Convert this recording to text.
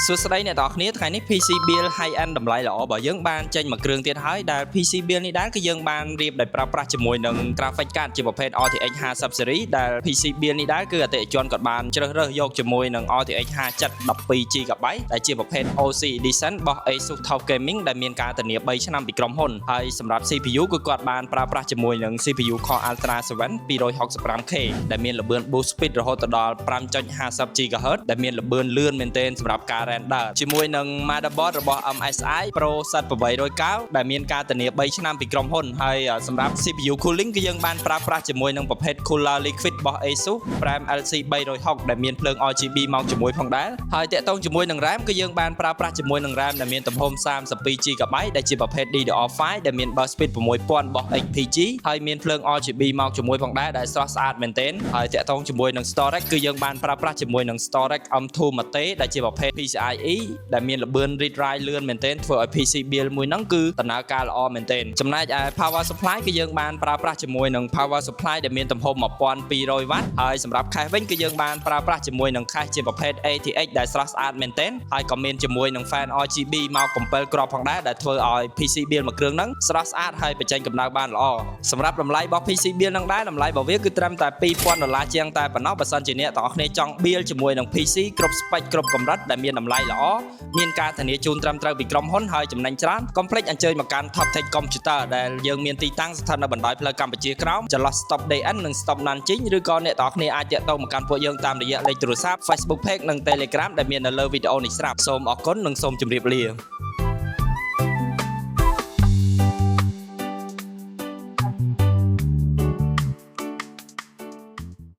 សួស្តីអ្នកទាំងអស់គ្នាថ្ងៃនេះ PC Build High End តម្លៃល្អរបស់យើងបានចេញមកគ្រឿងទៀតហើយដែល PC Build នេះដែរគឺយើងបានរៀបដោយប្រើប្រាស់ជាមួយនឹង Graphic Card ជាប្រភេទ RTX 50 Series ដែល PC Build នេះដែរគឺអតិថិជនគាត់បានជ្រើសរើសយកជាមួយនឹង RTX 57 12GB ដែលជាប្រភេទ OC Edition របស់ Asus TUF Gaming ដែលមានការធានា3ឆ្នាំពីក្រុមហ៊ុនហើយសម្រាប់ CPU គឺគាត់បានប្រើប្រាស់ជាមួយនឹង CPU Core Ultra 7 265K ដែលមានល្បឿន Boost Speed រហូតដល់ 5.50 GHz ដែលមានល្បឿនលឿនមែនទែនសម្រាប់ការ render ជាមួយនឹង motherboard របស់ MSI Pro Set 890ដែលមានការធានា3ឆ្នាំពីក្រុមហ៊ុនហើយសម្រាប់ CPU cooling គឺយើងបានប្រើប្រាស់ជាមួយនឹងប្រភេទ Cooler Liquid របស់ Asus Prime LC 360ដែលមានភ្លើង RGB មកជាមួយផងដែរហើយតាក់ទងជាមួយនឹង RAM គឺយើងបានប្រើប្រាស់ជាមួយនឹង RAM ដែលមានទំហំ 32GB ដែលជាប្រភេទ DDR5 ដែលមាន bus speed 6000របស់ XPG ហើយមានភ្លើង RGB មកជាមួយផងដែរដែលស្រស់ស្អាតមែនទែនហើយតាក់ទងជាមួយនឹង storage គឺយើងបានប្រើប្រាស់ជាមួយនឹង storage M2 Mate ដែលជាប្រភេទ PCIe ដែលមានល្បឿន read write លឿនមែនទែនធ្វើឲ្យ PC Build មួយហ្នឹងគឺដំណើរការល្អមែនទែនចំណែកឯ power supply គឺយើងបានប្រើប្រាស់ជាមួយនឹង power supply ដែលមានទំហំ 1200W ហើយសម្រាប់ cache វិញគឺយើងបានប្រើប្រាស់ជាមួយនឹង cache ជាប្រភេទ ATX ដែលស្រស់ស្អាតមែនទែនហើយក៏មានជាមួយនឹង fan RGB មក7គ្រាប់ផងដែរដែលធ្វើឲ្យ PC Build មួយគ្រឿងហ្នឹងស្រស់ស្អាតហើយបញ្ចេញកម្ដៅបានល្អសម្រាប់តម្លៃរបស់ PC Build ហ្នឹងដែរតម្លៃរបស់វាគឺត្រឹមតែ$2000ជាងតែប៉ុណ្ណោះបើសិនជាអ្នកទាំងអស់គ្នាចង់ build ជាមួយនឹង PC គ្រប់ spec គ្រប់កម្រិតដែលមានតម្លៃល្អមានការធានាជូនត្រឹមត្រូវពីក្រុមហ៊ុនហើយចំណេញច្រើនកុំភ្លេចអញ្ជើញមកកាន់ Top Tech Computer ដែលយើងមានទីតាំងស្ថិតនៅបណ្ដោយផ្លូវកម្ពុជាក្រោមចន្លោះ Stop DN និង Stop Nanjing ឬក៏អ្នកទាំងអស់គ្នាអាចទាក់ទងមកកាន់ពួកយើងតាមរយៈលេខទូរស័ព្ទ Facebook Page និង Telegram ដែលមាននៅលើវីដេអូនេះស្រាប់សូមអរគុណនិងសូមជម្រាបលា